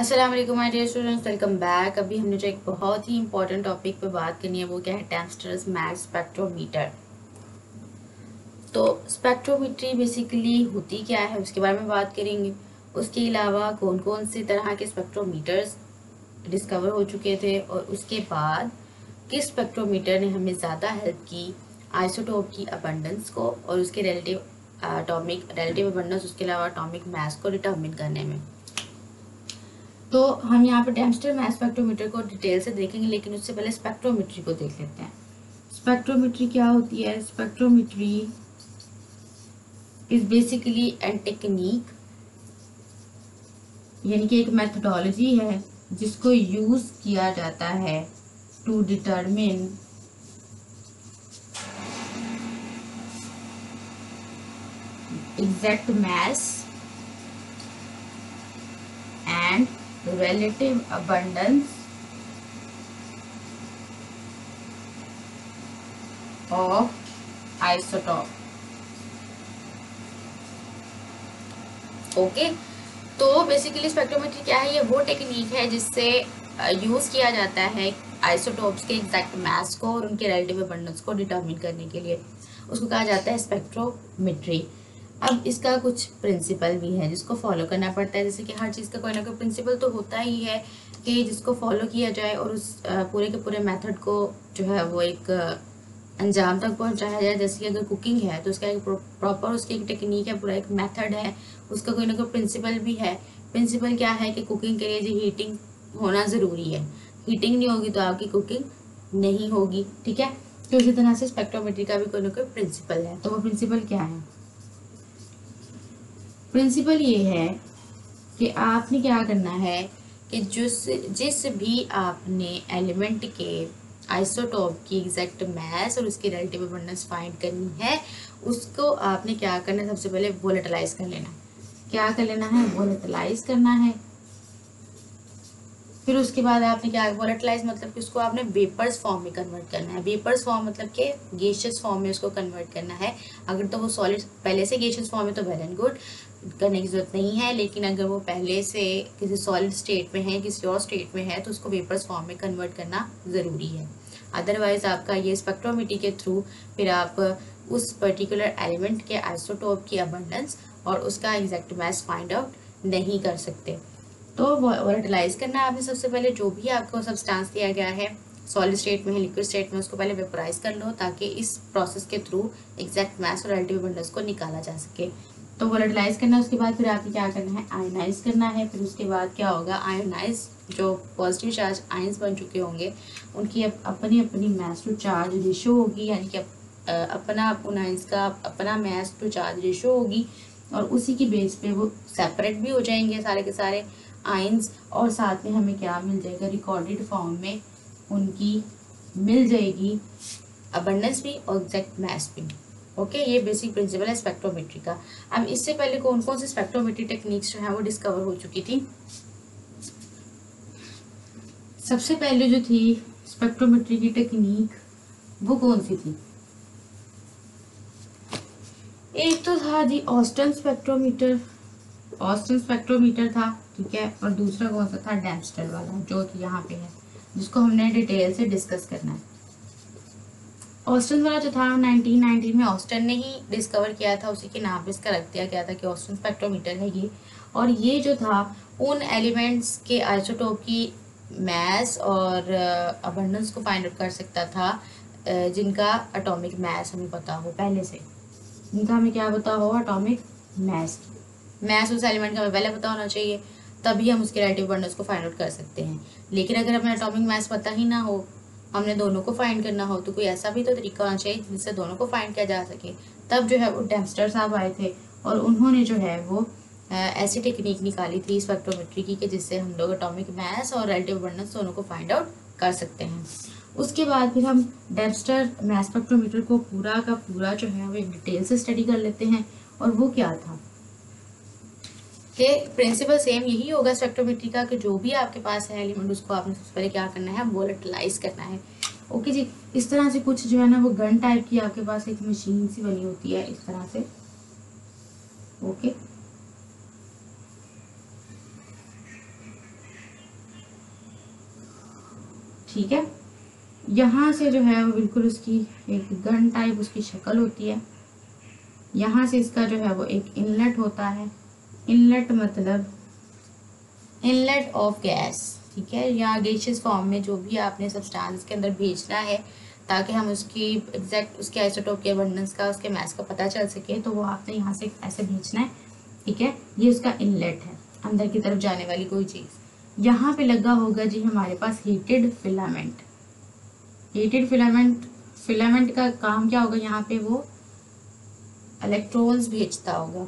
अस्सलाम वालेकुम my dear students, welcome back. अभी हमने जो एक बहुत ही इंपॉर्टेंट टॉपिक पे बात करनी है वो क्या है, डेम्स्टर्स मैस स्पेक्ट्रोमीटर। तो स्पेक्ट्रोमेट्री बेसिकली होती क्या है उसके बारे में बात करेंगे। उसके अलावा कौन कौन से तरह के स्पेक्ट्रोमीटर्स डिस्कवर हो चुके थे और उसके बाद किस स्पेक्ट्रोमीटर ने हमें ज़्यादा हेल्प की आइसोटोप की अबंडेंस को और उसके रिलेटिव अबंडेंस, उसके अलावा एटॉमिक मास को डिटर्मिन करने में। तो हम यहाँ पे डेम्स्टर मैस स्पेक्ट्रोमीटर को डिटेल से देखेंगे, लेकिन उससे पहले स्पेक्ट्रोमेट्री को देख लेते हैं। स्पेक्ट्रोमेट्री क्या होती है? Spectrometry is basically an technique, यानी कि एक मेथडोलॉजी है जिसको यूज किया जाता है to determine exact mass and relative abundance of isotope। Okay, तो बेसिकली स्पेक्ट्रोमेट्री क्या है? ये वो टेक्निक है जिससे यूज किया जाता है आइसोटोप्स के एग्जैक्ट मास को और उनके रिलेटिव अबंडेंस को डिटरमिन करने के लिए। उसको कहा जाता है स्पेक्ट्रोमेट्री। अब इसका कुछ प्रिंसिपल भी है जिसको फॉलो करना पड़ता है। जैसे कि हर चीज़ का कोई ना कोई प्रिंसिपल तो होता ही है कि जिसको फॉलो किया जाए और उस पूरे के पूरे मेथड को जो है वो एक अंजाम तक पहुंचाया जाए। जैसे कि अगर कुकिंग है तो उसका एक प्रॉपर उसकी एक टेक्निक है, पूरा एक मेथड है, उसका कोई ना कोई प्रिंसिपल भी है। प्रिंसिपल क्या है कि कुकिंग के लिए जो हीटिंग होना ज़रूरी है, हीटिंग नहीं होगी तो आपकी कुकिंग नहीं होगी। ठीक है, तो इसी तरह से स्पेक्ट्रोमेट्री का भी कोई ना कोई प्रिंसिपल है। तो वो प्रिंसिपल क्या है? प्रिंसिपल ये है कि आपने क्या करना है कि जिस भी आपने एलिमेंट के आइसोटोप की एग्जैक्ट मास और उसकी रिलेटिव अबंडेंस फाइंड करनी है, उसको आपने क्या करना है? सबसे पहले वोलेटिलाइज कर लेना है। क्या कर लेना है? वोलेटिलाइज करना है। फिर उसके बाद आपने क्या, वोलेटिलाइज मतलब कि उसको आपने वेपर्स फॉर्म में कन्वर्ट करना है। वेपर्स फॉर्म मतलब कि गैसियस फॉर्म में उसको कन्वर्ट करना है। अगर तो वो सॉलिड पहले से गैसियस फॉर्म में तो वेल एंड गुड, करने की जरूरत नहीं है। लेकिन अगर वो पहले से किसी सॉलिड स्टेट में है, किसी और स्टेट में है, तो उसको वेपर्स फॉर्म में कन्वर्ट करना ज़रूरी है। अदरवाइज आपका ये स्पेक्ट्रोमेट्री के थ्रू फिर आप उस पर्टिकुलर एलिमेंट के आइसोटोप की अबंडेंस और उसका एग्जैक्ट मास फाइंड आउट नहीं कर सकते। तो वोलेटिलाइज करना है आपने सबसे पहले। जो भी आपको सब्सटेंस दिया गया है, सॉलिड स्टेट में है, लिक्विड स्टेट में, उसको पहले वेपोराइज कर लो ताकि इस प्रोसेस के थ्रू एग्जैक्ट मास और रिलेटिव अबंडेंस को निकाला जा सके। तो वोलेटिलाइज करना, उसके बाद फिर आपको क्या करना है? आयोनाइज करना है। फिर उसके बाद क्या होगा? आयोनाइज जो पॉजिटिव चार्ज आयंस बन चुके होंगे उनकी अपनी अपनी मास टू चार्ज रेशियो होगी, यानी कि अपना उन आयंस का अपना मास टू चार्ज रेशियो होगी और उसी की बेस पे वो सेपरेट भी हो जाएंगे सारे के सारे आयंस, और साथ में हमें क्या मिल जाएगा? रिकॉर्डेड फॉर्म में उनकी मिल जाएगी अबंडेंस भी और एग्जैक्ट मास भी। ओके, ये बेसिक प्रिंसिपल है स्पेक्ट्रोमेट्री का। अब इससे पहले कौन कौन सी स्पेक्ट्रोमेट्री टेक्निक्स जो है वो डिस्कवर हो चुकी थी? सबसे पहले जो थी स्पेक्ट्रोमेट्री की टेक्निक वो कौन सी थी? एक तो था जी ऑस्टन स्पेक्ट्रोमीटर। ऑस्टन स्पेक्ट्रोमीटर था, ठीक है। और दूसरा कौन सा था? डेम्स्टर वाला, जो कि यहाँ पे है, जिसको हमने डिटेल से डिस्कस करना है। ऑस्टन वाला जो था 1919 में ऑस्टन ने ही डिस्कवर किया था, उसी के नाम पे इसका रख दिया गया था कि ऑस्टन स्पेक्ट्रोमीटर है ये। और ये जो था उन एलिमेंट्स के आइसोटोप की मास और अबंडेंस को फाइंड आउट कर सकता था जिनका एटॉमिक मास हमें पता हो पहले से। जिनका हमें क्या पता हो? Atomic mass. मास उस एलिमेंट का हमें पहले पता होना चाहिए, तभी हम उसके रिलेटिव अबंडेंस को फाइंड आउट कर सकते हैं। लेकिन अगर हमें एटॉमिक मास पता ही ना हो, हमने दोनों को फाइंड करना हो, तो कोई ऐसा भी तो तरीका होना चाहिए जिससे दोनों को फाइंड किया जा सके। तब जो है वो डेम्स्टर साहब आए थे और उन्होंने जो है वो ऐसी टेक्निक निकाली थी स्पेक्ट्रोमेट्री की कि जिससे हम लोग एटॉमिक मास और रिलेटिव अबंडेंस दोनों को फाइंड आउट कर सकते हैं। उसके बाद फिर हम डेम्स्टर मास स्पेक्ट्रोमीटर को पूरा का पूरा जो है वो एक डिटेल से स्टडी कर लेते हैं। और वो क्या था कि प्रिंसिपल सेम यही होगा स्पेक्ट्रोमेट्री का कि जो भी आपके पास है एलिमेंट उसको आपने सबसे पहले क्या करना है? वोलेटिलाइज करना है। ओके जी, इस तरह से कुछ जो है ना वो गन टाइप की आपके पास एक मशीन सी बनी होती है इस तरह से। ओके, ठीक है। यहाँ से जो है वो बिल्कुल उसकी एक गन टाइप उसकी शक्ल होती है। यहाँ से इसका जो है वो एक इनलेट होता है। इनलेट मतलब इनलेट ऑफ गैस, ठीक है, या गैसियस फॉर्म में जो भी आपने सब्सटेंस के अंदर भेजना है ताकि हम उसकी एग्जैक्ट उसके आइसोटोप के अबंडेंस का उसके मास का पता चल सके, तो वो आपने यहाँ से ऐसे भेजना है। ठीक है, ये उसका इनलेट है, अंदर की तरफ जाने वाली कोई चीज़। यहाँ पे लगा होगा जी हमारे पास heated filament. Heated filament, filament का काम क्या होगा, यहाँ पे वो इलेक्ट्रॉन्स भेजता होगा।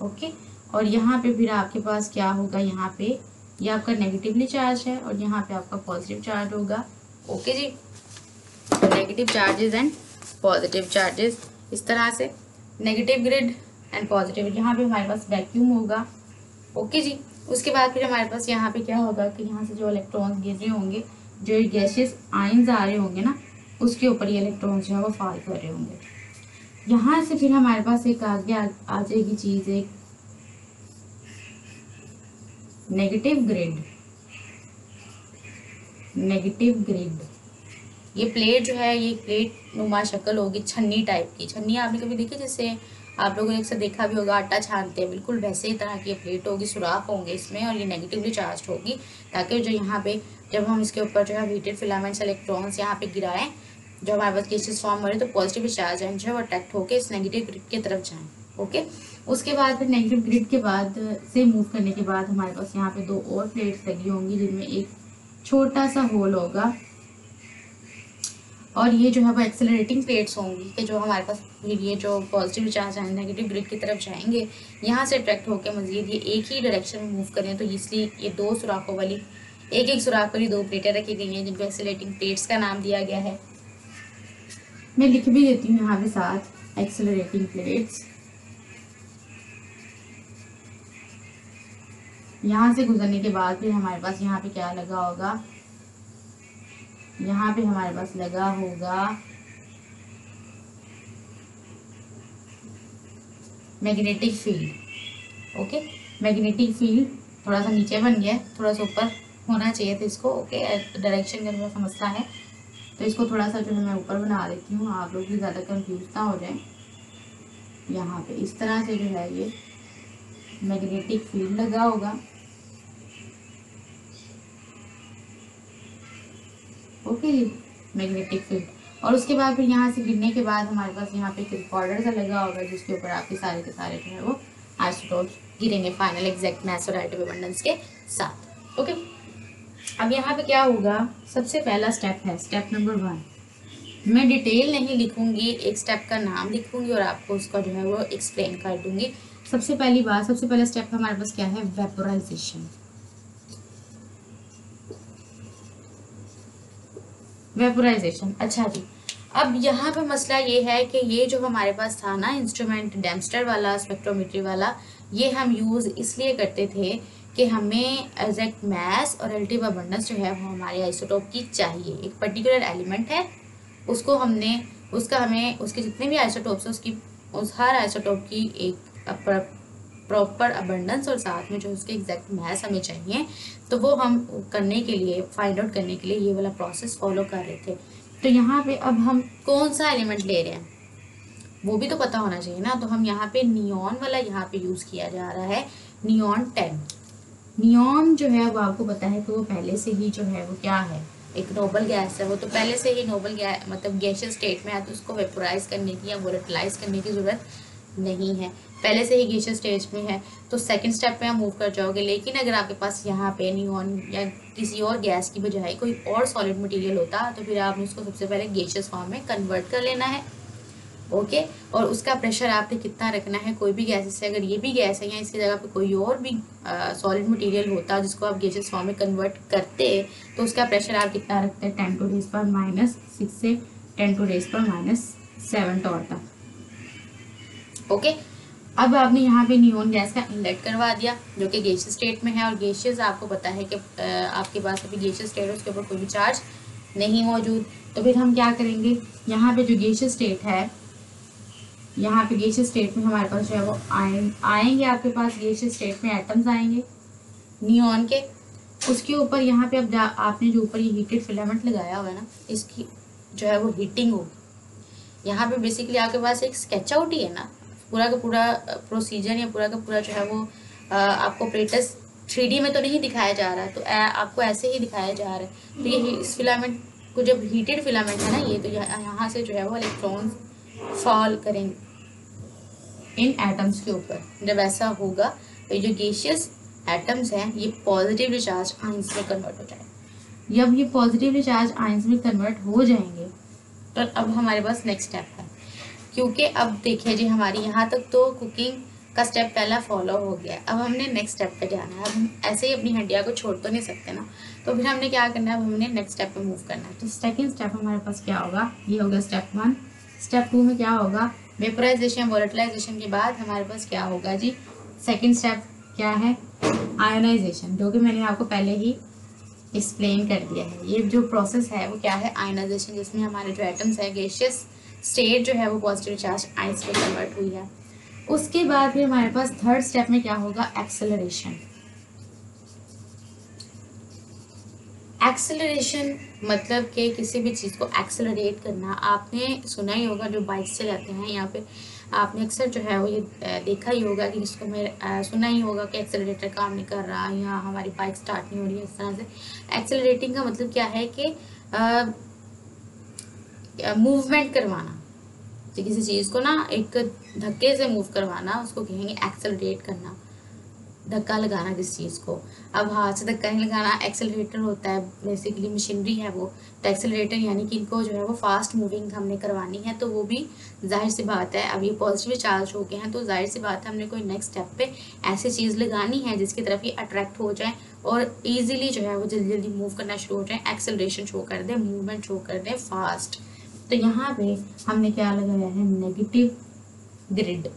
ओके, और यहाँ पे फिर आपके पास क्या होगा, यहाँ पे ये आपका नेगेटिवली चार्ज है और यहाँ पे आपका पॉजिटिव चार्ज होगा। ओके जी, negative charges and positive charges इस तरह से, नेगेटिव ग्रिड एंड पॉजिटिव। यहाँ पे हमारे पास वैक्यूम होगा। ओके जी, उसके बाद फिर हमारे पास यहाँ पे क्या होगा कि यहाँ से जो इलेक्ट्रॉन्स गिर रहे होंगे, जो गैसियस आयंस आ रहे होंगे ना, उसके ऊपर ये इलेक्ट्रॉन्स जो है वो फॉल कर रहे होंगे। यहाँ से फिर हमारे पास एक आगे आ जाएगी चीज़, एक नेगेटिव ग्रिड। नेगेटिव ग्रिड, ये प्लेट जो है ये प्लेट नुमा शक्ल होगी, छन्नी टाइप की। छन्नी आपने कभी देखी, जैसे आप लोगों ने अक्सर देखा भी होगा, आटा छानते हैं, बिल्कुल वैसे ही तरह की ये प्लेट होगी, सुराख होंगे इसमें और ये नेगेटिवली चार्ज होगी, ताकि जो यहाँ पे जब हम इसके ऊपर जो है हीटेड फिलामेंट्स इलेक्ट्रॉन्स यहाँ पे गिराएं, जो हमारे पास गैसेस फॉर्म हो रहे तो पॉजिटिव चार्ज है जो है वो अट्रैक्ट होकर इस नेगेटिव ग्रिड की तरफ जाएं। ओके, उसके बाद फिर नेगेटिव ग्रिड के बाद से मूव करने के बाद हमारे पास यहाँ पे दो और प्लेट्स लगी होंगी जिनमें एक छोटा सा होल होगा, और ये जो है वो एक्सेलरेटिंग प्लेट्स होंगी कि जो हमारे पास फिर ये जो पॉजिटिव चार्ज है नेगेटिव ग्रिड की तरफ जाएंगे, यहाँ से अट्रैक्ट होकर मजीद ये एक ही डायरेक्शन में मूव करें, तो इसलिए ये दो सुराखों वाली, एक एक सुराख वाली दो प्लेटें रखी गई हैं जिनको एक्सेलरेटिंग प्लेट्स का नाम दिया गया है। मैं लिख भी देती हूँ यहाँ पे साथ, एक्सेलरेटिंग प्लेट्स। यहाँ से गुजरने के बाद फिर हमारे पास यहाँ पे क्या लगा होगा, यहाँ पे हमारे पास लगा होगा magnetic field. Okay, magnetic field थोड़ा सा नीचे बन गया, थोड़ा सा ऊपर होना चाहिए था इसको। ओके, डायरेक्शन का थोड़ा सा मसला है, तो इसको थोड़ा सा जो है मैं ऊपर बना देती हूँ, आप लोग भी ज़्यादा कंफ्यूज ना हो जाए। यहाँ पे इस तरह से जो है ये मैग्नेटिक फील्ड लगा होगा। ओके, मैग्नेटिक फील्ड, और उसके बाद फिर यहाँ से गिरने के बाद हमारे पास यहाँ पे एक रिकॉर्डर सा लगा होगा जिसके ऊपर आपके सारे के सारे जो है वो आइसोटोप्स गिरेंगे फाइनल एग्जैक्ट मास और आइटम अबंडेंस के साथ। ओके, अब यहाँ पे क्या होगा, सबसे पहला स्टेप है स्टेप नंबर 1। मैं डिटेल नहीं लिखूंगी, एक स्टेप का नाम लिखूंगी और आपको उसका जो है वो एक्सप्लेन कर दूंगी। सबसे पहली बात, सबसे पहला स्टेप हमारे पास क्या है, वेपोराइजेशन। वेपोराइजेशन, अच्छा जी, अब यहाँ पे मसला ये है कि ये जो हमारे पास था ना इंस्ट्रूमेंट डेम्स्टर वाला, स्पेक्ट्रोमेट्री वाला, ये हम यूज़ इसलिए करते थे कि हमें एग्जैक्ट मास और रिलेटिव अबंडेंस जो है वो हमारे आइसोटोप की चाहिए। एक पर्टिकुलर एलिमेंट है, उसको हमने उसका हमें उसके जितने भी आइसोटोप्स है उसकी उस हर आइसोटोप की एक प्रॉपर अबंडेंस और साथ में जो उसके एग्जैक्ट मास हमें चाहिए, तो वो हम करने के लिए, फाइंड आउट करने के लिए ये वाला प्रोसेस फॉलो कर रहे थे। तो यहाँ पे अब हम कौन सा एलिमेंट ले रहे हैं वो भी तो पता होना चाहिए ना, तो हम यहाँ पे नियॉन वाला यहाँ पे यूज़ किया जा रहा है, नियॉन 10। नियॉन जो है वो आपको पता है कि वो पहले से ही जो है वो क्या है, एक नोबल गैस है, वो तो पहले से ही नोबल गैस मतलब गैसियस स्टेट में है, तो उसको वेपोराइज करने की या वोलेटिलाइज करने की ज़रूरत नहीं है, पहले से ही गैसियस स्टेज में है, तो सेकंड स्टेप में आप मूव कर जाओगे। लेकिन अगर आपके पास यहाँ पे नियॉन या किसी और गैस की बजाय कोई और सॉलिड मटेरियल होता, तो फिर आपने उसको सबसे पहले गैसियस फॉर्म में कन्वर्ट कर लेना है। ओके, और उसका प्रेशर आपने कितना रखना है, कोई भी गैस से, अगर ये भी गैस है या इसकी जगह पे कोई और भी सॉलिड मटेरियल होता जिसको आप गैसियस फॉर्म में कन्वर्ट करते, तो उसका प्रेशर आप कितना रखते हैं, 10⁻⁻⁶ से 10⁻⁷ टॉर तक। ओके, अब आपने यहाँ पे नियॉन गैस का इनलेट करवा दिया जो कि गैसियस स्टेट में है, और गैसियस आपको पता है कि आपके पास अभी गैसियस स्टेट है, उसके ऊपर कोई भी चार्ज नहीं मौजूद। तो फिर हम क्या करेंगे, यहाँ पे जो गैसियस स्टेट है, यहाँ पे गैसियस स्टेट में हमारे पास जो है वो आएंगे आपके पास गैसियस स्टेट में एटम्स आएंगे नियॉन के, उसके ऊपर यहाँ पे अब आपने जो ऊपर ये हीटेड फिलामेंट लगाया हुआ है ना, इसकी जो है वो हीटिंग होगी। यहाँ पे बेसिकली आपके पास एक स्केच आउट ही है ना, पूरा का पूरा प्रोसीजर या पूरा का पूरा जो है वो आपको ऑपरेटर्स 3D में तो नहीं दिखाया जा रहा है, तो आपको ऐसे ही दिखाया जा रहा है। तो ये इस फिलामेंट को, जब हीटेड फिलामेंट है ना ये, तो यहाँ से जो है वो इलेक्ट्रॉन्स फॉल करेंगे इन एटम्स के ऊपर। जब ऐसा होगा तो ये जो गैसियस एटम्स हैं ये पॉजिटिवली चार्ज आयंस में कन्वर्ट हो जाएंगे। जब ये पॉजिटिवली चार्ज आयंस में कन्वर्ट हो जाएंगे तो अब हमारे पास नेक्स्ट स्टेप है, क्योंकि अब देखिए जी हमारी यहाँ तक तो कुकिंग का स्टेप पहला फॉलो हो गया। अब हमने नेक्स्ट स्टेप पे जाना है। अब हम ऐसे ही अपनी हड्डियाँ को छोड़ तो नहीं सकते ना, तो फिर हमने क्या करना है, अब हमने नेक्स्ट स्टेप पे मूव करना है। तो सेकंड स्टेप हमारे पास क्या होगा, ये होगा स्टेप 1। स्टेप 2 में क्या होगा, वेपराइजेशन वोलेटिलाइजेशन के बाद हमारे पास क्या होगा जी, सेकेंड स्टेप क्या है, आयोनाइजेशन, जो कि मैंने आपको पहले ही एक्सप्लेन कर दिया है। ये जो प्रोसेस है वो क्या है, आयोनाइजेशन, जिसमें हमारे जो एटम्स है गैसियस स्टेट जो है वो पॉजिटिव चार्ज आयंस में कन्वर्ट हुई है। उसके बाद फिर हमारे पास थर्ड स्टेप में क्या होगा, एक्सेलरेशन। एक्सेलरेशन मतलब कि किसी भी चीज़ को एक्सेलरेट करना। आपने सुना ही होगा जो बाइक से जाते हैं, यहाँ पे आपने अक्सर जो है वो ये देखा ही होगा कि जिसको मैं सुना ही होगा कि एक्सेलरेटर काम नहीं कर रहा या हमारी बाइक स्टार्ट नहीं हो रही है। इस तरह से एक्सेलरेटिंग का मतलब क्या है कि मूवमेंट करवाना, तो किसी चीज़ को ना एक धक्के से मूव करवाना, उसको कहेंगे एक्सेलरेट करना, धक्का लगाना किसी चीज़ को। अब हाथ से धक्का नहीं लगाना, एक्सेलरेटर होता है, बेसिकली मशीनरी है वो। तो एक्सेलरेटर यानी कि इनको जो है वो फास्ट मूविंग हमने करवानी है, तो वो भी जाहिर सी बात है, अब ये पॉजिटिव चार्ज हो गए हैं तो जाहिर सी बात है हमने कोई नेक्स्ट स्टेप पे ऐसी चीज़ लगानी है जिसकी तरफ ये अट्रैक्ट हो जाए और ईजिली जो है वो जल्दी जल्दी मूव करना शुरू हो जाए, एक्सेलरेशन शो कर दे, मूवमेंट शो कर दे फास्ट। तो यहाँ पे हमने क्या लगाया है, नेगेटिव ग्रिड।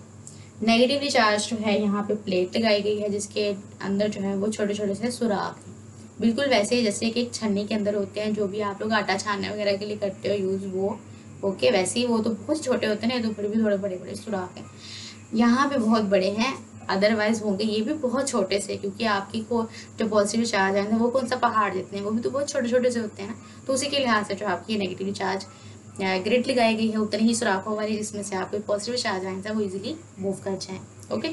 नेगेटिवली चार्ज जो है यहाँ पे प्लेट लगाई गई है जिसके अंदर जो है वो छोटे छोटे से सुराख हैं, बिल्कुल वैसे ही जैसे कि एक छन्नी के अंदर होते हैं, जो भी आप लोग आटा छानने वगैरह के लिए करते हो यूज़, वो ओके वैसे ही वो तो बहुत छोटे होते हैं ना, तो फिर भी थोड़े बड़े बड़े सुराख हैं। यहाँ पे बहुत बड़े हैं, अदरवाइज होंगे ये भी बहुत छोटे से, क्योंकि आपकी को जो पॉजिटिव चार्ज है वो कौन सा पहाड़ जितने हैं, वो भी तो बहुत छोटे छोटे से होते हैं ना। तो उसी के लिहाज से जो आपकी नेगेटिव चार्ज ग्रिड लगाई गई है उतनी ही सुराखों वाली, जिसमें से आपको पॉजिटिव चार्ज आएंगे वो इजीली मूव कर जाए। ओके,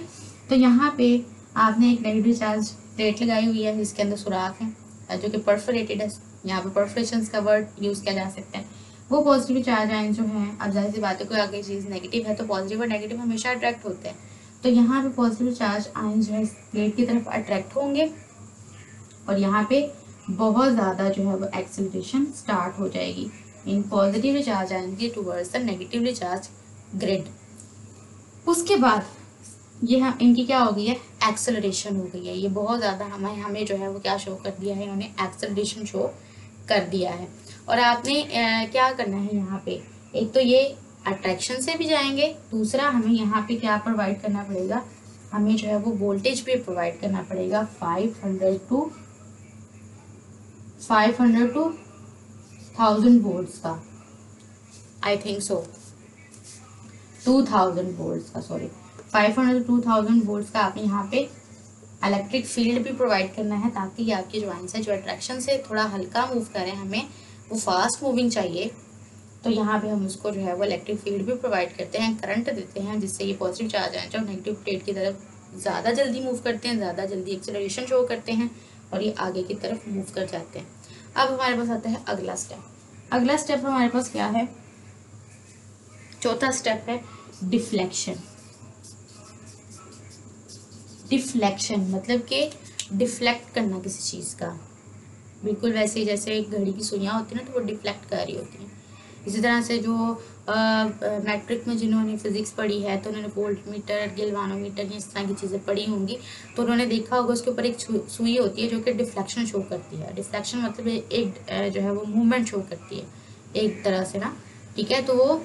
तो यहाँ पे आपने एक नेगेटिव चार्ज प्लेट लगाई हुई है जिसके अंदर सुराख है जो कि परफोरेटेड है। यहाँ पे परफोरेशन का वर्ड यूज किया जा सकता है। वो पॉजिटिव चार्ज आए जो है, अब जाहिर सी बात है कोई आगे चीज़ नेगेटिव है तो पॉजिटिव और नेगेटिव हमेशा अट्रैक्ट होते हैं। तो यहाँ पे पॉजिटिव चार्ज आयन जो है प्लेट की तरफ अट्रैक्ट होंगे और यहाँ पे बहुत ज़्यादा जो है वो एक्सेलरेशन स्टार्ट हो जाएगी इन पॉजिटिवली चार्ज आएंगे towards the negatively charge grid. उसके बाद ये इनकी क्या हो गई है, एक्सेलरेशन हो गई है। ये बहुत ज़्यादा हमें जो है वो क्या शो कर दिया है, इन्होंने एक्सेलरेशन शो कर दिया है। और आपने क्या करना है यहाँ पे, एक तो ये अट्रैक्शन से भी जाएंगे, दूसरा हमें यहाँ पे क्या प्रोवाइड करना पड़ेगा, हमें जो है वो वोल्टेज भी प्रोवाइड करना पड़ेगा 500 टू 1000 वोल्ट्स का, आई थिंक सो 2000 वोल्ट्स का, सॉरी 500 टू 2000 वोल्ट्स का आपने यहाँ पे इलेक्ट्रिक फील्ड भी प्रोवाइड करना है, ताकि आपकी जो आयंस है जो अट्रैक्शन से थोड़ा हल्का मूव करें, हमें वो फास्ट मूविंग चाहिए। तो यहाँ पे हम उसको जो है वो इलेक्ट्रिक फील्ड भी प्रोवाइड करते हैं, करंट देते हैं, जिससे ये पॉजिटिव चार्ज है जो नेगेटिव प्लेट की तरफ ज़्यादा जल्दी मूव करते हैं, ज़्यादा जल्दी एक्सेलरेशन शो करते हैं और ये आगे की तरफ मूव कर जाते हैं। अब हमारे पास आता है अगला स्टेप। अगला स्टेप हमारे पास क्या है, चौथा स्टेप है डिफ्लेक्शन। डिफ्लेक्शन मतलब कि डिफ्लेक्ट करना किसी चीज़ का, बिल्कुल वैसे ही जैसे एक घड़ी की सुइयाँ होती है ना, तो वो डिफ्लेक्ट कर रही होती हैं। इसी तरह से जो मैट्रिक में जिन्होंने फिजिक्स पढ़ी है तो उन्होंने वोल्टमीटर, गैल्वानोमीटर इस तरह की चीज़ें पढ़ी होंगी, तो उन्होंने देखा होगा उसके ऊपर एक सुई होती है जो कि डिफ्लेक्शन शो करती है। डिफ्लेक्शन मतलब एक जो है वो मूवमेंट शो करती है एक तरह से ना, ठीक है, तो वो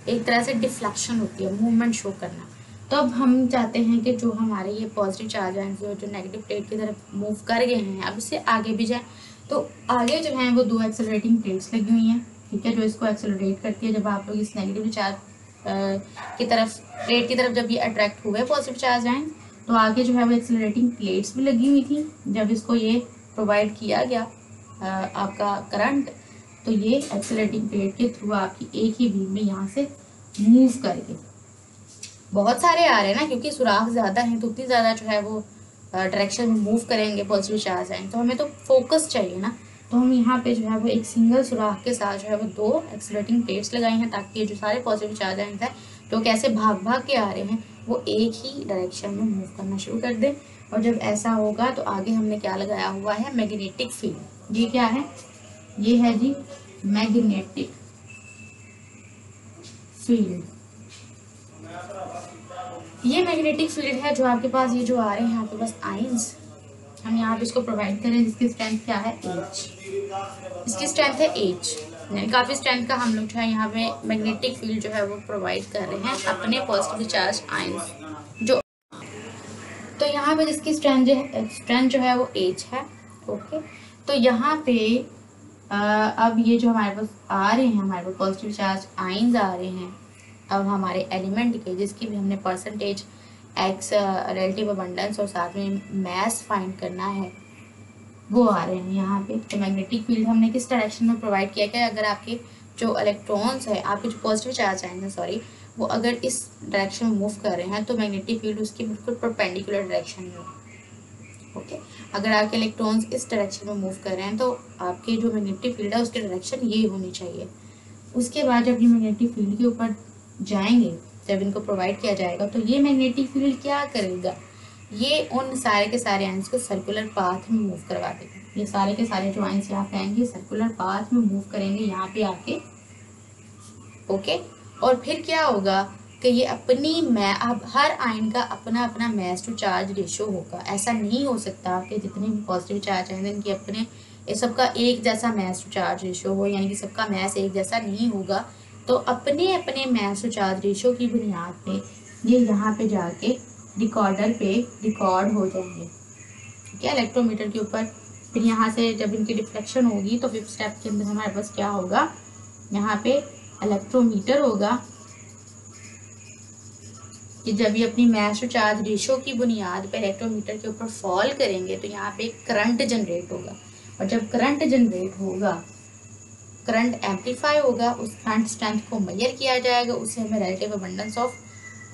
एक तरह से डिफ्लेक्शन होती है, मूवमेंट शो करना। तो अब हम चाहते हैं कि जो हमारे ये पॉजिटिव चार्ज हैं जो नेगेटिव प्लेट की तरफ मूव कर गए हैं, अब इससे आगे भी जाए। तो आगे जो है वो 2 एक्सेलरेटिंग प्लेट्स लगी हुई हैं, ठीक है, जो इसको एक्सेलरेट करती है। जब आप लोग इस नेगेटिव चार्ज की तरफ, प्लेट की तरफ जब ये अट्रैक्ट हुए पॉजिटिव चार्ज आए, तो आगे जो है वो एक्सेलरेटिंग प्लेट्स भी लगी हुई थी। जब इसको ये प्रोवाइड किया गया आपका करंट, तो ये एक्सेलरेटिंग प्लेट के थ्रू आपकी एक ही बीम में यहाँ से मूव करके, बहुत सारे आ रहे हैं ना क्योंकि सुराख ज़्यादा हैं तो उतनी ज़्यादा जो है वो डायरेक्शन में मूव करेंगे, पॉजिटिव चार्ज आएंगे, तो हमें तो फोकस चाहिए ना। तो हम यहाँ पे जो है वो एक सिंगल सुराख के साथ जो है वो 2 एक्सेलरेटिंग प्लेट्स लगाई हैं ताकि ये जो सारे पॉजिटिव चार्ज आएंगे जो कैसे भाग भाग के आ रहे हैं वो एक ही डायरेक्शन में मूव करना शुरू कर दें। और जब ऐसा होगा तो आगे हमने क्या लगाया हुआ है, मैग्नेटिक फील्ड। ये क्या है, ये है जी मैग्नेटिक फील्ड। ये मैग्नेटिक फील्ड है जो आपके पास ये जो आ रहे हैं यहाँ पे बस आयंस, हम यहाँ पे इसको प्रोवाइड करें जिसकी स्ट्रेंथ क्या है H, इसकी स्ट्रेंथ है H, यानी काफी स्ट्रेंथ का हम लोग जो है यहाँ पे मैग्नेटिक फील्ड जो है वो प्रोवाइड कर रहे हैं अपने पॉजिटिव चार्ज आयंस जो, तो यहाँ पे जिसकी स्ट्रेंथ जो है वो H है। ओके, तो यहाँ पे अब ये जो हमारे पास आ रहे हैं, हमारे पास पॉजिटिव चार्ज आयंस आ रहे हैं अब हमारे एलिमेंट के, जिसकी भी हमने परसेंटेज एक्स रिलेटिव अबंडेंस और साथ में मैस फाइंड करना है, वो आ रहे हैं यहाँ पे। तो मैग्नेटिक फील्ड हमने किस डायरेक्शन में प्रोवाइड किया है, अगर आपके जो इलेक्ट्रॉन्स है, आपके जो पॉजिटिव चार्ज आएंगे सॉरी, वो अगर इस डायरेक्शन में मूव कर रहे हैं तो मैग्नेटिक फील्ड उसकी बिल्कुल परपेंडिकुलर डायरेक्शन में। ओके, अगर आपके इलेक्ट्रॉन्स इस डायरेक्शन में मूव कर रहे हैं तो आपके जो मैग्नेटिक फील्ड है उसकी डायरेक्शन ये होनी चाहिए। उसके बाद जब ये मैग्नेटिक फील्ड के ऊपर जाएंगे, जब इनको प्रोवाइड किया जाएगा तो ये मैग्नेटिक फील्ड क्या करेगा, ये उन सारे के सारे आयंस को सर्कुलर पाथ में मूव करवा देगा। ये सारे के सारे जो आयंस यहाँ पे आएंगे सर्कुलर पाथ में मूव करेंगे यहाँ पे आके। ओके, और फिर क्या होगा कि ये अपनी अब हर आयन का अपना अपना मैस टू चार्ज रेशियो होगा। ऐसा नहीं हो सकता कि जितने भी पॉजिटिव चार्ज आएंगे इनके अपने ये सबका एक जैसा मैस टू चार्ज रेशियो हो, यानी कि सबका मैस एक जैसा नहीं होगा। तो अपने अपने मैस टू चार्ज रेशियो की बुनियाद पे ये यहाँ पे जाके रिकॉर्डर पे रिकॉर्ड हो जाएंगे, ठीक है, इलेक्ट्रोमीटर के ऊपर। फिर यहाँ से जब इनकी डिफ्लेक्शन होगी तो 5th स्टेप के अंदर हमारे पास क्या होगा, यहाँ पे इलेक्ट्रोमीटर होगा कि जब ये अपनी मैस टू चार्ज रेशियो की बुनियाद पर इलेक्ट्रोमीटर के ऊपर फॉल करेंगे तो यहाँ पे करंट जनरेट होगा। और जब करंट जनरेट होगा, करंट एम्पलीफाई होगा, उस करंट स्ट्रेंथ को मेजर किया जाएगा, उससे हमें रिलेटिव अबंडेंस ऑफ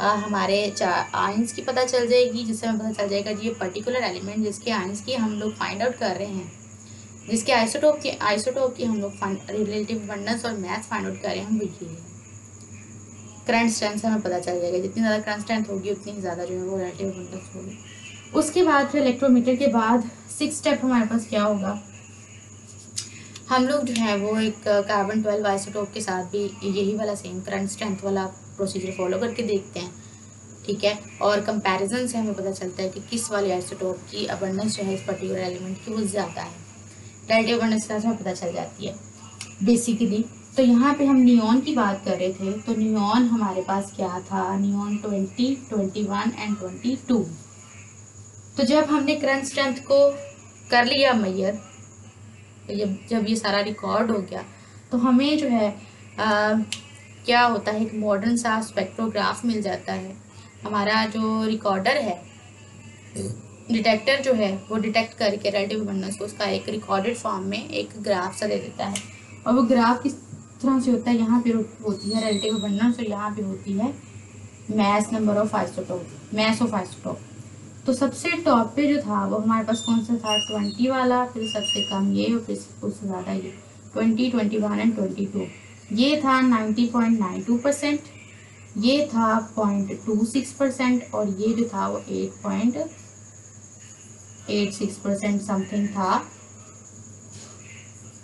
हमारे आयंस की पता चल जाएगी, जिससे हमें पता चल जाएगा कि ये पर्टिकुलर एलिमेंट जिसके आयंस की हम लोग फाइंड आउट कर रहे हैं, जिसके आइसोटोप की हम लोग रिलेटिव अबंडेंस और मैथ फाइंड आउट कर रहे हैं, हम वो ये है। करंट स्ट्रेंथ से हमें पता चल जाएगा, जितनी ज़्यादा करंट स्ट्रेंथ होगी उतनी ज़्यादा जो है वो रिलेटिव अबंडेंस होगी। उसके बाद फिर इलेक्ट्रोमीटर के बाद 6th स्टेप हमारे पास क्या होगा, हम लोग जो है वो एक कार्बन 12 आइसोटोप के साथ भी यही वाला सेम करंट स्ट्रेंथ वाला प्रोसीजर फॉलो करके देखते हैं, ठीक है। और कंपैरिजन से हमें पता चलता है कि किस वाले आइसोटोप की अबंडेंस जो है इस पर्टिकुलर एलिमेंट की वो ज़्यादा है, रिलेटिव अबंडेंस से हमें पता चल जाती है बेसिकली। तो यहाँ पे हम नियॉन की बात कर रहे थे, तो नियॉन हमारे पास क्या था, नियॉन 20, 21 एंड 22। तो जब हमने करंट स्ट्रेंथ को कर लिया मेजर, जब ये सारा रिकॉर्ड हो गया तो हमें जो है क्या होता है, एक मॉडर्न सा स्पेक्ट्रोग्राफ मिल जाता है। हमारा जो रिकॉर्डर है, डिटेक्टर जो है वो डिटेक्ट करके रिलेटिव अबंडेंस को उसका एक रिकॉर्डेड फॉर्म में एक ग्राफ सा दे देता है। और वो ग्राफ किस तरह से होता है, यहाँ पे होती है रिलेटिव अबंडेंस और यहाँ पे होती है mass number of isotope, mass of isotope. तो सबसे टॉप पे जो था वो हमारे पास कौन सा था, 20 वाला, फिर सबसे कम ये और फिर उससे ज़्यादा ये 20, 21 एंड 22। ये था 90.92%, ये था 0.26% और ये जो था वो 8.86% समथिंग था।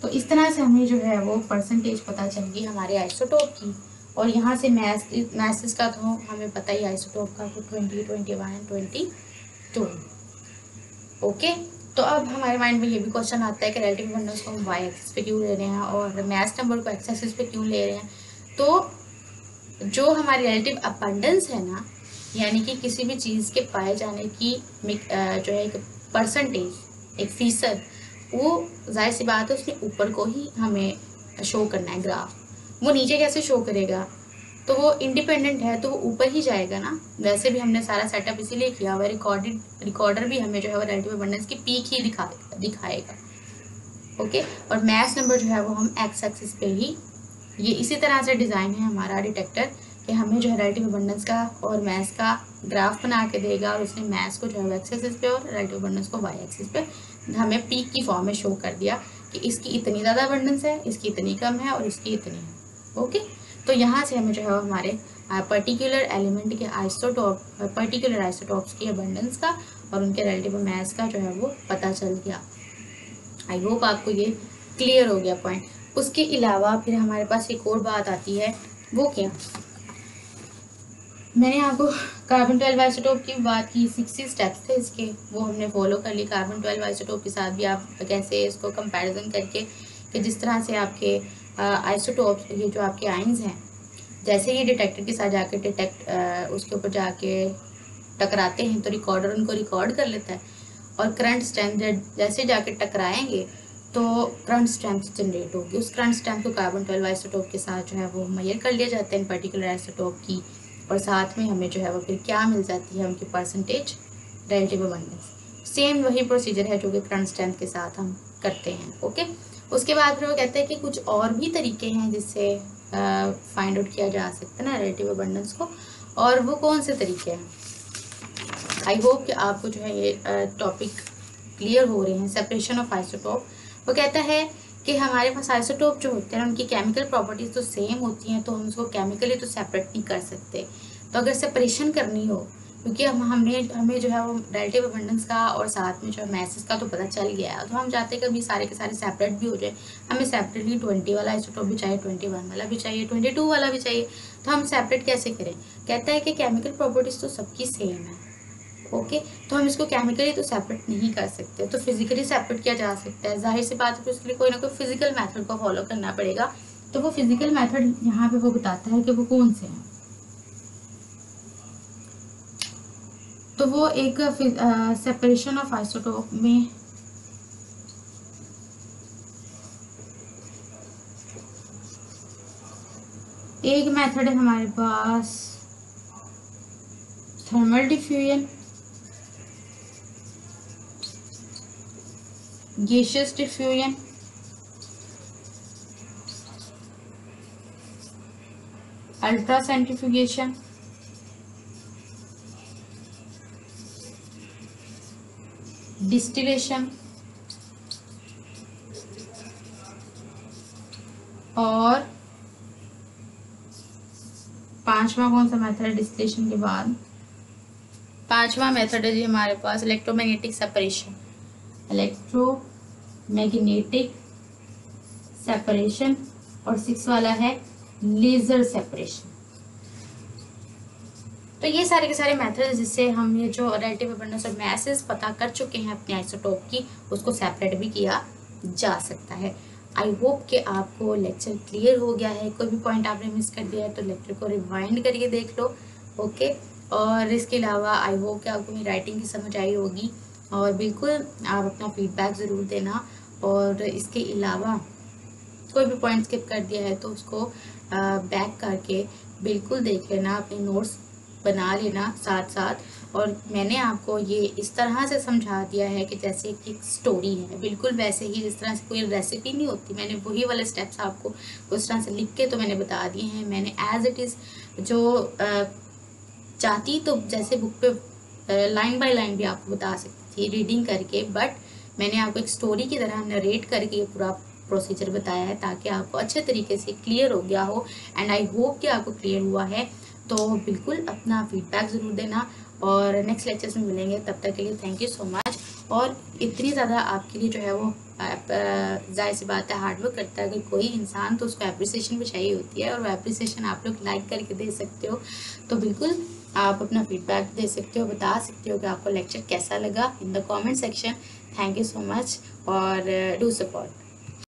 तो इस तरह से हमें जो है वो परसेंटेज पता चल गई हमारे आइसोटोप की। और यहाँ से मैसेज का तो हमें पता ही आइसोटोप का, 20, 21 एंड 22। ओके, तो अब हमारे माइंड में ये भी क्वेश्चन आता है कि रिलेटिव अबंडेंस को हम वाई एक्सिस पे क्यों ले रहे हैं और मैस नंबर को एक्स एक्सिस पे क्यों ले रहे हैं। तो जो हमारी रिलेटिव अबंडेंस है ना, यानी कि किसी भी चीज़ के पाए जाने की जो है एक परसेंटेज, एक फीसद, वो जाहिर सी बात है उसने ऊपर को ही हमें शो करना है ग्राफ। वो नीचे कैसे शो करेगा, तो वो इंडिपेंडेंट है तो वो ऊपर ही जाएगा ना। वैसे भी हमने सारा सेटअप इसीलिए किया हुआ है, रिकॉर्डर भी हमें जो है वो रिलेटिव अबंडेंस की पीक ही दिखाएगा। ओके, और मैच नंबर जो है वो हम एक्स एक्सिस पे ही, ये इसी तरह से डिज़ाइन है हमारा डिटेक्टर कि हमें जो है रिलेटिव अबंडेंस का और मैथ्स का ग्राफ बना के देगा, और उसने मैथ्स को जो है एक्स एक्सिस पे और रिलेटिव अबंडेंस को वाई एक्सिस पे हमें पीक की फॉर्म में शो कर दिया कि इसकी इतनी ज़्यादा अबंडेंस है, इसकी इतनी कम है और इसकी इतनी है। ओके, तो यहाँ से हमें जो है हमारे पर्टिकुलर एलिमेंट के पर्टिकुलर आइसोटॉप्स की अबंडेंस का और उनके रिलेटिव मैथ्स का जो है वो पता चल गया। आई होप आपको ये क्लियर हो गया पॉइंट। उसके अलावा फिर हमारे पास एक और बात आती है, वो क्या, मैंने आपको कार्बन 12 आइसोटोप की बात की, 60 स्टेप्स थे इसके, वो हमने फॉलो कर ली। कार्बन 12 आइसोटोप के साथ भी आप कैसे इसको कंपैरिजन करके कि जिस तरह से आपके आइसोटोप्स, ये जो आपके आइंस हैं, जैसे ही डिटेक्टर के साथ जाके उसके ऊपर जाके टकराते हैं तो रिकॉर्डर उनको रिकॉर्ड कर लेता है, और करंट स्ट्रेंथ जैसे जाके टकराएंगे तो करंट स्ट्रेंथ जनरेट होगी। उस करंट स्ट्रेंथ को कार्बन 12 आइसोटोप के साथ जो है वो मेजर कर लिए जाते हैं पर्टिकुलर आइसोटोप की, और साथ में हमें जो है वो फिर क्या मिल जाती है, उनकी परसेंटेज रिलेटिव अबंडेंस। सेम वही प्रोसीजर है जो कि करंट स्ट्रेंथ के साथ हम करते हैं। ओके, उसके बाद फिर वो कहते हैं कि कुछ और भी तरीके हैं जिससे फाइंड आउट किया जा सकता है ना रिलेटिव अबंडेंस को, और वो कौन से तरीके हैं। आई होप कि आपको जो है ये टॉपिक क्लियर हो रहे हैं। सेपरेशन ऑफ आइसोटोप, वो कहता है कि हमारे पास आइसोटोप जो होते हैं उनकी केमिकल प्रॉपर्टीज तो सेम होती हैं, तो हम उसको केमिकली तो सेपरेट नहीं कर सकते। तो अगर सेपरेशन करनी हो, क्योंकि हमें जो है वो रिलेटिव अबंडेंस का और साथ में जो है मैसेज का तो पता चल गया है, तो हम चाहते हैं कि अभी सारे के सारे सेपरेट भी हो जाए। हमें सेपरेटली 20 वाला आइसोटोप भी चाहिए, 21 वाला भी चाहिए, 22 वाला भी चाहिए, तो हम सेपरेट कैसे करें। कहता है कि केमिकल प्रॉपर्टीज तो सबकी सेम है। ओके, तो हम इसको केमिकली तो सेपरेट नहीं कर सकते, तो फिजिकली सेपरेट किया जा सकता है। जाहिर सी बात है, उसके लिए कोई ना कोई फिजिकल मेथड को फॉलो करना पड़ेगा। तो वो फिजिकल मेथड यहाँ पे वो बताता है कि वो कौन से हैं। तो वो एक सेपरेशन ऑफ आइसोटोप में एक मेथड है हमारे पास thermal diffusion, gaseous diffusion, ultra centrifugation, distillation, और पांचवा कौन सा मेथड है डिस्टिलेशन के बाद, पांचवा मेथड है जी हमारे पास इलेक्ट्रोमैग्नेटिक सेपरेशन, इलेक्ट्रोमैग्नेटिक सेपरेशन, और 6 वाला है लेजर सेपरेशन। तो ये सारे के सारे मेथड जिससे हम ये जो रिलेटिव अबंडेंस और मैसेज पता कर चुके हैं अपने आइसोटोप की, उसको सेपरेट भी किया जा सकता है। आई होप कि आपको लेक्चर क्लियर हो गया है। कोई भी पॉइंट आपने मिस कर दिया है तो लेक्चर को रिवाइंड करके देख लो। ओके, और इसके अलावा आई होप कि आपको मेरी राइटिंग की समझ आई होगी, और बिल्कुल आप अपना फीडबैक ज़रूर देना। और इसके अलावा कोई भी पॉइंट स्किप कर दिया है तो उसको बैक करके बिल्कुल देख लेना, अपने नोट्स बना लेना साथ साथ। और मैंने आपको ये इस तरह से समझा दिया है कि जैसे कि एक स्टोरी है, बिल्कुल वैसे ही जिस तरह से कोई रेसिपी नहीं होती, मैंने वही वाले स्टेप्स आपको उस तरह से लिख के तो मैंने बता दिए हैं। मैंने एज इट इज़ जो चाहती तो जैसे बुक पे लाइन बाय लाइन भी आपको बता सकती थी रीडिंग करके, बट मैंने आपको एक स्टोरी की तरह नरेट करके ये पूरा प्रोसीजर बताया है ताकि आपको अच्छे तरीके से क्लियर हो गया हो। एंड आई होप कि आपको क्लियर हुआ है। तो बिल्कुल अपना फीडबैक ज़रूर देना, और नेक्स्ट लेक्चर्स में मिलेंगे। तब तक के लिए थैंक यू सो मच। और इतनी ज़्यादा आपके लिए जो है वो जाहिर सी बात है हार्डवर्क करता है अगर कोई इंसान, तो उसको एप्रिसिएशन भी चाहिए होती है, और वो एप्रिसिएशन आप लोग लाइक करके दे सकते हो। तो बिल्कुल आप अपना फीडबैक दे सकते हो, बता सकते हो कि आपको लेक्चर कैसा लगा in the comment section. Thank you so much, और डू सपोर्ट।